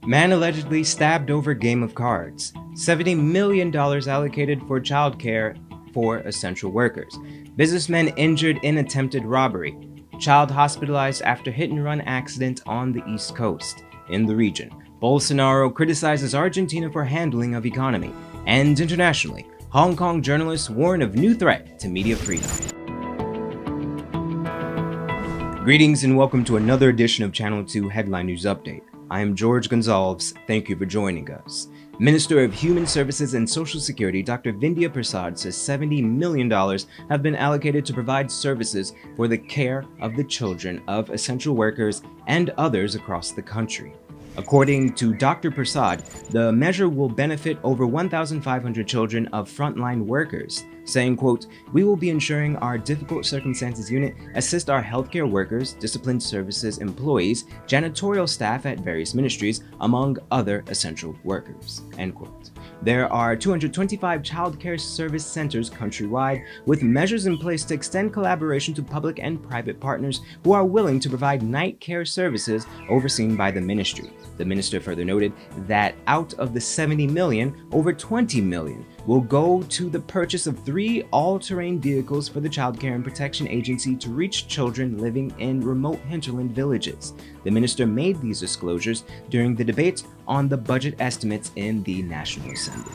Man allegedly stabbed over game of cards. $70 million allocated for childcare for essential workers. Businessmen injured in attempted robbery. Child hospitalized after hit-and-run accident on the East Coast. In the region, Bolsonaro criticizes Argentina for handling of economy. And internationally, Hong Kong journalists warn of new threat to media freedom. Greetings and welcome to another edition of Channel 2 Headline News Update. I am George Gonzalez. Thank you for joining us. Minister of Human Services and Social Security Dr. Vindhya Prasad says $70 million have been allocated to provide services for the care of the children of essential workers and others across the country. According to Dr. Prasad, the measure will benefit over 1,500 children of frontline workers, saying, quote, "We will be ensuring our difficult circumstances unit assist our healthcare workers, disciplined services employees, janitorial staff at various ministries, among other essential workers," end quote. There are 225 child care service centers countrywide, with measures in place to extend collaboration to public and private partners who are willing to provide night care services overseen by the ministry. The minister further noted that out of the $70 million, over $20 million will go to the purchase of 3 all-terrain vehicles for the Child Care and Protection Agency to reach children living in remote hinterland villages. The minister made these disclosures during the debate on the budget estimates in the National Assembly.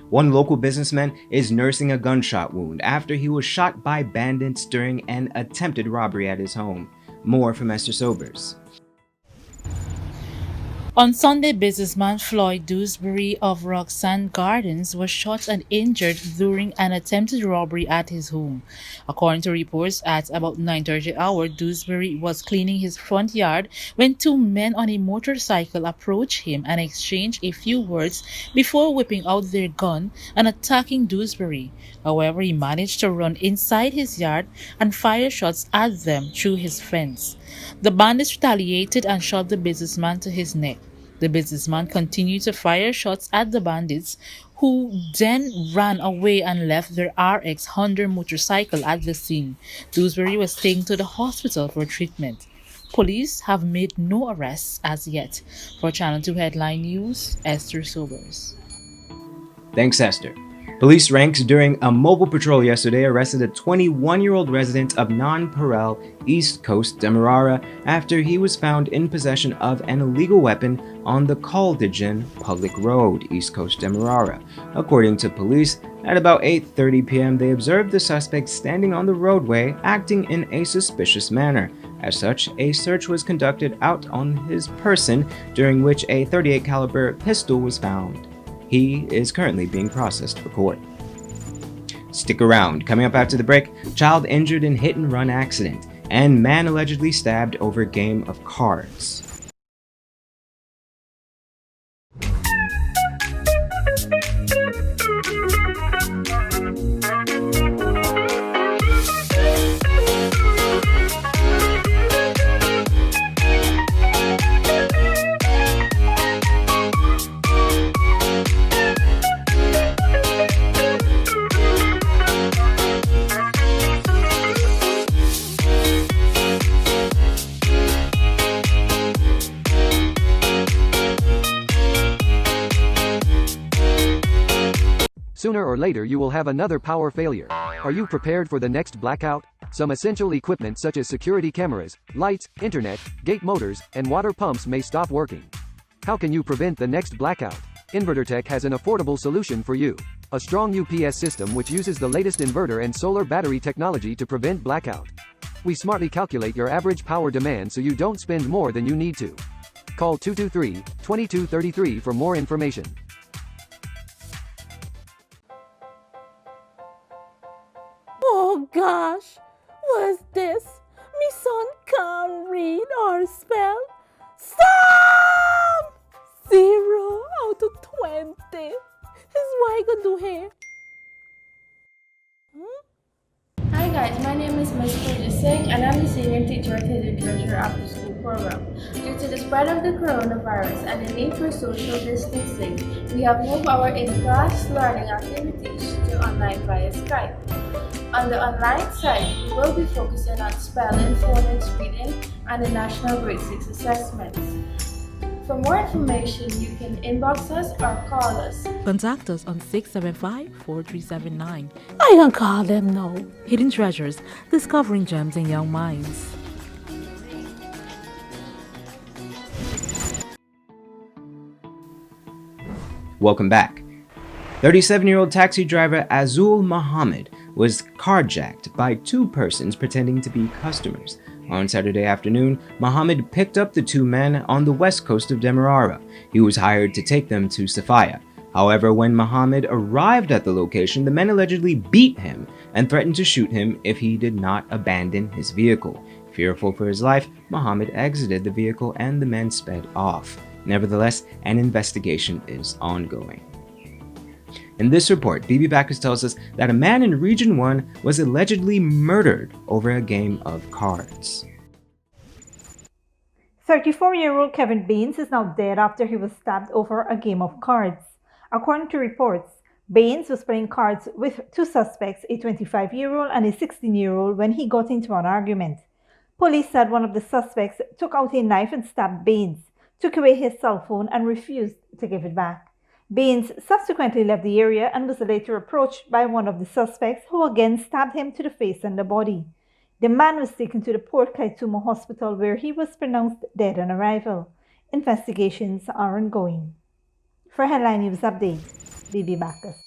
One local businessman is nursing a gunshot wound after he was shot by bandits during an attempted robbery at his home. More from Esther Sobers. On Sunday, businessman Floyd Dewsbury of Roxanne Gardens was shot and injured during an attempted robbery at his home. According to reports, at about 9:30 hour, Dewsbury was cleaning his front yard when 2 men on a motorcycle approached him and exchanged a few words before whipping out their gun and attacking Dewsbury. However, he managed to run inside his yard and fire shots at them through his fence. The bandits retaliated and shot the businessman to his neck. The businessman continued to fire shots at the bandits, who then ran away and left their RX Honda motorcycle at the scene. Dewsbury was taken to the hospital for treatment. Police have made no arrests as yet. For Channel 2 Headline News, Esther Sobers. Thanks, Esther. Police ranks during a mobile patrol yesterday arrested a 21-year-old resident of Nonpareil, East Coast, Demerara, after he was found in possession of an illegal weapon on the Caldigan Public Road, East Coast, Demerara. According to police, at about 8:30 p.m., they observed the suspect standing on the roadway, acting in a suspicious manner. As such, a search was conducted out on his person, during which a .38 caliber pistol was found. He is currently being processed for court. Stick around. Coming up after the break, child injured in hit-and-run accident, and man allegedly stabbed over game of cards. Sooner or later you will have another power failure. Are you prepared for the next blackout? Some essential equipment such as security cameras, lights, internet, gate motors, and water pumps may stop working. How can you prevent the next blackout? InverterTech has an affordable solution for you. A strong UPS system which uses the latest inverter and solar battery technology to prevent blackout. We smartly calculate your average power demand so you don't spend more than you need to. Call 223-2233 for more information. Oh gosh, what's this? Me son can't read or spell. Stop! 0 out of 20. Is what I gonna do here? Hi guys, my name is Ms. Singh and I'm the senior teacher at the Treasure After School program. Due to the spread of the coronavirus and the need for social distancing, we have moved our in-class learning activities to online via Skype. On the online side, we will be focusing on spelling, phonics, reading, and the National Grade 6 assessments. For more information, you can inbox us or call us. Contact us on 675-4379. I can call them now. Hidden Treasures, discovering gems in young minds. Welcome back. 37-year-old taxi driver Azul Muhammad was carjacked by two persons pretending to be customers. On Saturday afternoon, Muhammad picked up the two men on the west coast of Demerara. He was hired to take them to Safaya. However, when Muhammad arrived at the location, the men allegedly beat him and threatened to shoot him if he did not abandon his vehicle. Fearful for his life, Muhammad exited the vehicle and the men sped off. Nevertheless, an investigation is ongoing. In this report, BB Backus tells us that a man in Region 1 was allegedly murdered over a game of cards. 34-year-old Kevin Baines is now dead after he was stabbed over a game of cards. According to reports, Baines was playing cards with two suspects, a 25-year-old and a 16-year-old, when he got into an argument. Police said one of the suspects took out a knife and stabbed Baines, took away his cell phone and refused to give it back. Baines subsequently left the area and was later approached by one of the suspects, who again stabbed him to the face and the body. The man was taken to the Port Kaituma Hospital, where he was pronounced dead on arrival. Investigations are ongoing. For Headline News Update, BB Backus.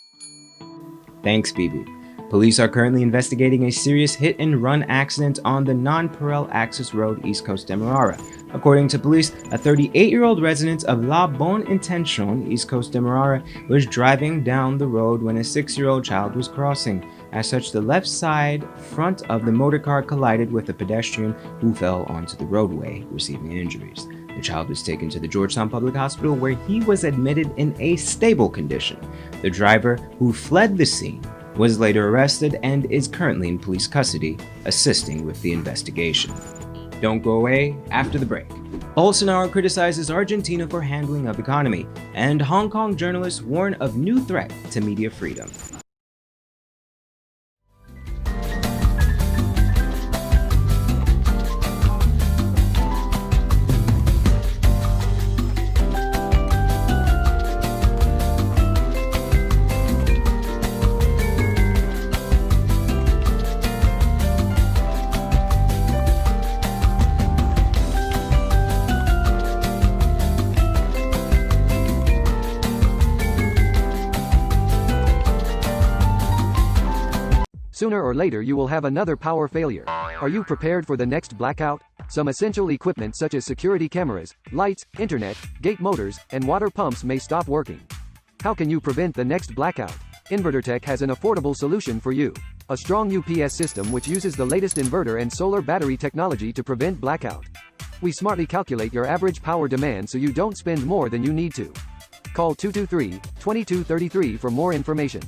Thanks, BB. Police are currently investigating a serious hit-and-run accident on the Non-Perel Access Road, East Coast Demerara. According to police, a 38-year-old resident of La Bonne Intention, East Coast Demerara, was driving down the road when a 6-year-old child was crossing. As such, the left side front of the motorcar collided with a pedestrian who fell onto the roadway, receiving injuries. The child was taken to the Georgetown Public Hospital, where he was admitted in a stable condition. The driver, who fled the scene, was later arrested and is currently in police custody, assisting with the investigation. Don't go away after the break. Bolsonaro criticizes Argentina for handling of economy, and Hong Kong journalists warn of new threat to media freedom. Sooner or later you will have another power failure. Are you prepared for the next blackout? Some essential equipment such as security cameras, lights, internet, gate motors, and water pumps may stop working. How can you prevent the next blackout? InverterTech has an affordable solution for you. A strong UPS system which uses the latest inverter and solar battery technology to prevent blackout. We smartly calculate your average power demand so you don't spend more than you need to. Call 223-2233 for more information.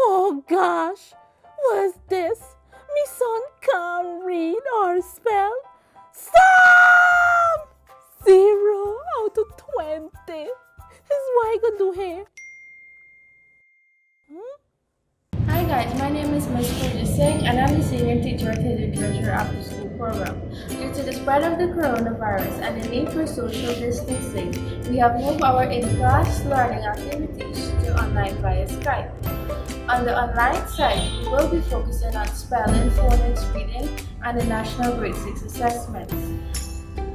Oh gosh, what's this? Me son can't read or spell. Stop! 0 out of 20. Is what I could do here. Hi guys, my name is Ms. Singh and I'm the senior teacher at the literature after school program. Due to the spread of the coronavirus and the need for social distancing, we have moved our in-class learning activities to online via Skype. On the online side, we will be focusing on spelling, phonics, reading, and the National Grade 6 assessments.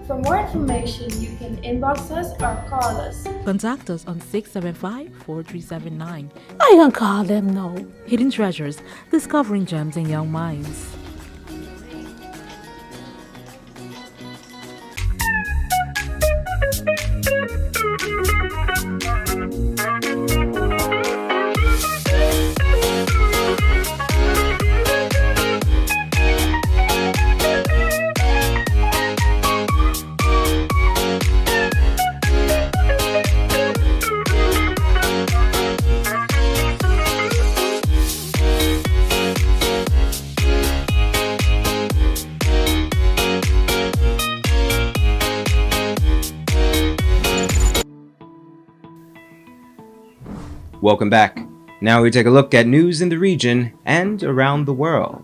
For more information, you can inbox us or call us. Contact us on 675-4379. I can call them now. Hidden Treasures, discovering gems in young minds. Welcome back. Now we take a look at news in the region and around the world.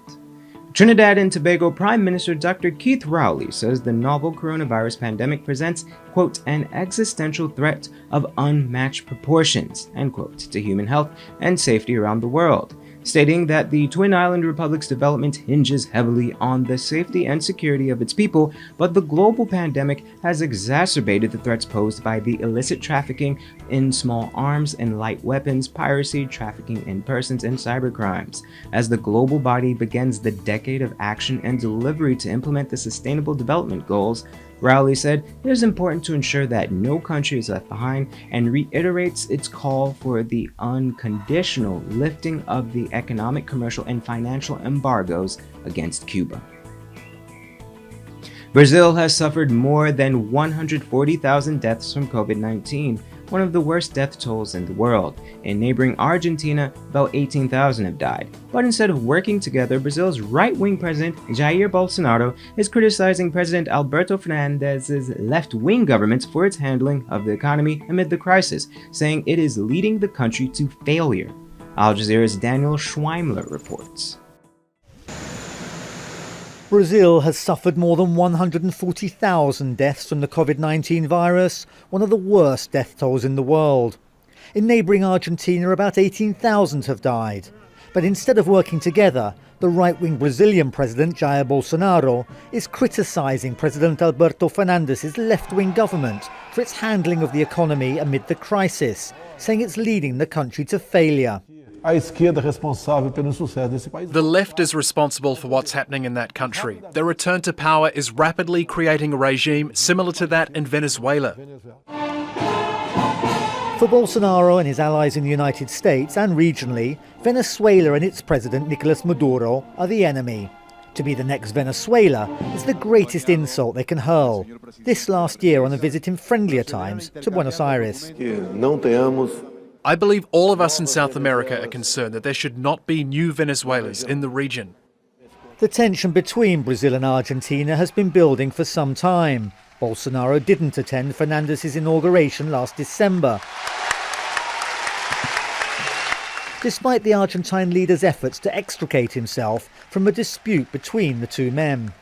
Trinidad and Tobago Prime Minister Dr. Keith Rowley says the novel coronavirus pandemic presents, quote, an existential threat of unmatched proportions, end quote, to human health and safety around the world, stating that the Twin Island Republic's development hinges heavily on the safety and security of its people, but the global pandemic has exacerbated the threats posed by the illicit trafficking in small arms and light weapons, piracy, trafficking in persons, and cybercrimes. As the global body begins the decade of action and delivery to implement the Sustainable Development Goals, Rowley said it is important to ensure that no country is left behind and reiterates its call for the unconditional lifting of the economic, commercial, and financial embargoes against Cuba. Brazil has suffered more than 140,000 deaths from COVID-19, one of the worst death tolls in the world. In neighboring Argentina, about 18,000 have died. But instead of working together, Brazil's right-wing president, Jair Bolsonaro, is criticizing President Alberto Fernandez's left-wing government for its handling of the economy amid the crisis, saying it is leading the country to failure. Al Jazeera's Daniel Schweimler reports. Brazil has suffered more than 140,000 deaths from the COVID-19 virus, one of the worst death tolls in the world. In neighbouring Argentina, about 18,000 have died. But instead of working together, the right-wing Brazilian president, Jair Bolsonaro, is criticising President Alberto Fernandez's left-wing government for its handling of the economy amid the crisis, saying it's leading the country to failure. The left is responsible for what's happening in that country. The return to power is rapidly creating a regime similar to that in Venezuela. For Bolsonaro and his allies in the United States and regionally, Venezuela and its president Nicolas Maduro are the enemy. To be the next Venezuela is the greatest insult they can hurl. This last year on a visit in friendlier times to Buenos Aires. I believe all of us in South America are concerned that there should not be new Venezuelas in the region. The tension between Brazil and Argentina has been building for some time. Bolsonaro didn't attend Fernandez's inauguration last December, despite the Argentine leader's efforts to extricate himself from a dispute between the two men.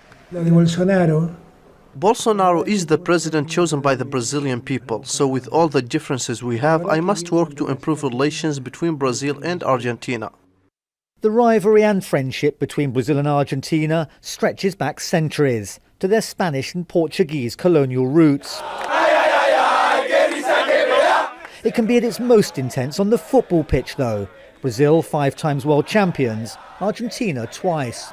Bolsonaro is the president chosen by the Brazilian people, so with all the differences we have, I must work to improve relations between Brazil and Argentina. The rivalry and friendship between Brazil and Argentina stretches back centuries to their Spanish and Portuguese colonial roots. It can be at its most intense on the football pitch though. Brazil 5-time world champions, Argentina twice.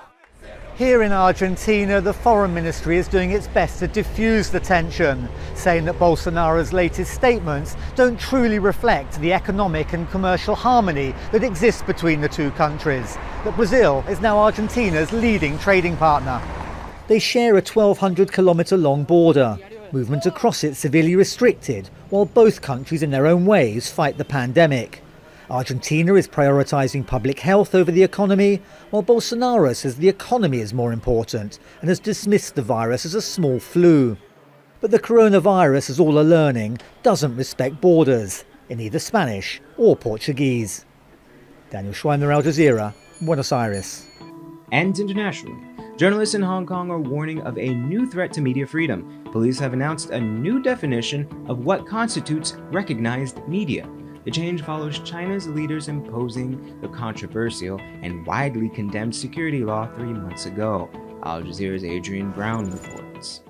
Here in Argentina, the Foreign Ministry is doing its best to diffuse the tension, saying that Bolsonaro's latest statements don't truly reflect the economic and commercial harmony that exists between the two countries, that Brazil is now Argentina's leading trading partner. They share a 1,200-kilometre long border. Movement across it severely restricted, while both countries in their own ways fight the pandemic. Argentina is prioritising public health over the economy, while Bolsonaro says the economy is more important and has dismissed the virus as a small flu. But the coronavirus, as all are learning, doesn't respect borders, in either Spanish or Portuguese. Daniel Schweimler, Al Jazeera, Buenos Aires. And internationally, journalists in Hong Kong are warning of a new threat to media freedom. Police have announced a new definition of what constitutes recognized media. The change follows China's leaders imposing the controversial and widely condemned security law 3 months ago. Al Jazeera's Adrian Brown reports.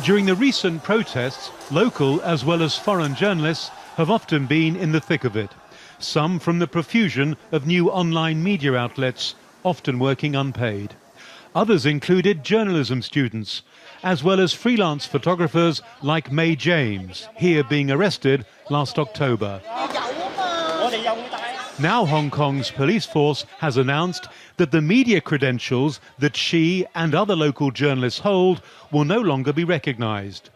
During the recent protests, local as well as foreign journalists have often been in the thick of it. Some from the profusion of new online media outlets, often working unpaid. Others included journalism students, as well as freelance photographers like May James, here being arrested last October. Now Hong Kong's police force has announced that the media credentials that she and other local journalists hold will no longer be recognised.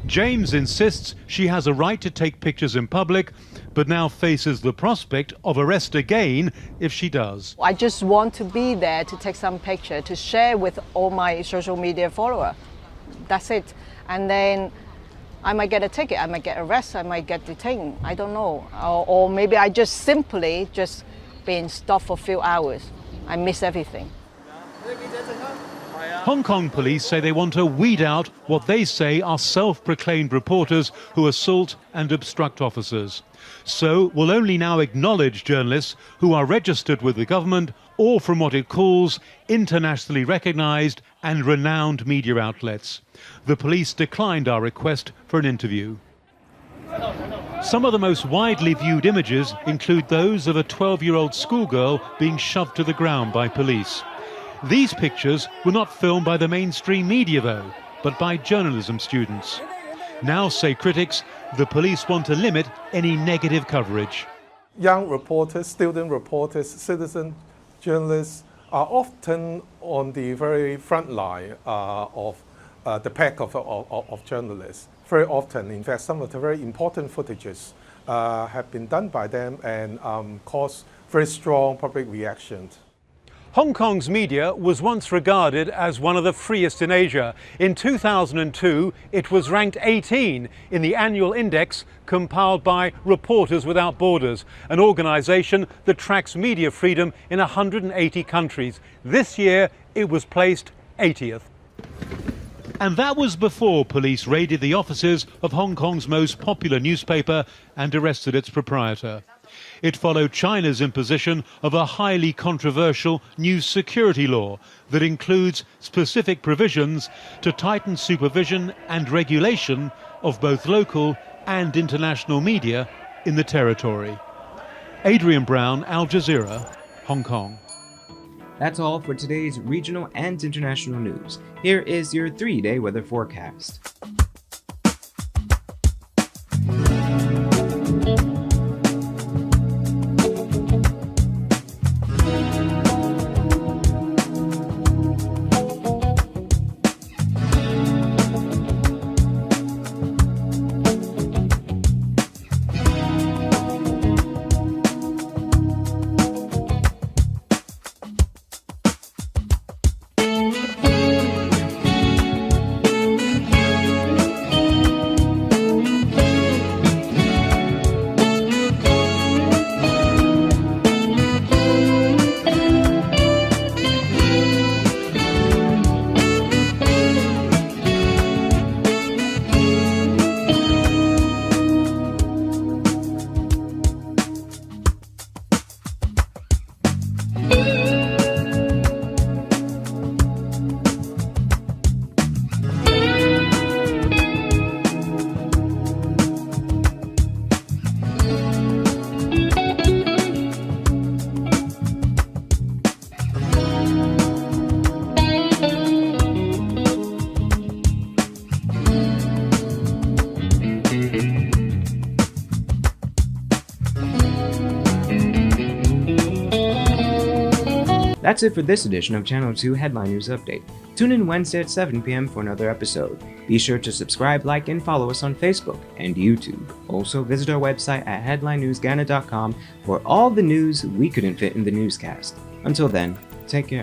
James insists she has a right to take pictures in public, but now faces the prospect of arrest again if she does. I just want to be there to take some picture, to share with all my social media followers. That's it. And then I might get a ticket, I might get arrested, I might get detained, I don't know. Or maybe I just simply being stopped for a few hours. I miss everything. Hong Kong police say they want to weed out what they say are self-proclaimed reporters who assault and obstruct officers. So will only now acknowledge journalists who are registered with the government or from what it calls internationally recognised and renowned media outlets. The police declined our request for an interview. Some of the most widely viewed images include those of a 12-year-old schoolgirl being shoved to the ground by police. These pictures were not filmed by the mainstream media, though, but by journalism students. Now, say critics, the police want to limit any negative coverage. Young reporters, student reporters, citizen journalists are often on the very front line of the pack of journalists. Very often, in fact, some of the very important footages have been done by them and caused very strong public reactions. Hong Kong's media was once regarded as one of the freest in Asia. In 2002, it was ranked 18 in the annual index compiled by Reporters Without Borders, an organisation that tracks media freedom in 180 countries. This year, it was placed 80th. And that was before police raided the offices of Hong Kong's most popular newspaper and arrested its proprietor. It followed China's imposition of a highly controversial news security law that includes specific provisions to tighten supervision and regulation of both local and international media in the territory. Adrian Brown, Al Jazeera, Hong Kong. That's all for today's regional and international news. Here is your 3-day weather forecast. That's it for this edition of Channel 2 Headline News Update. Tune in Wednesday at 7 p.m. for another episode. Be sure to subscribe, like, and follow us on Facebook and YouTube. Also, visit our website at headlinenewsghana.com for all the news we couldn't fit in the newscast. Until then, take care.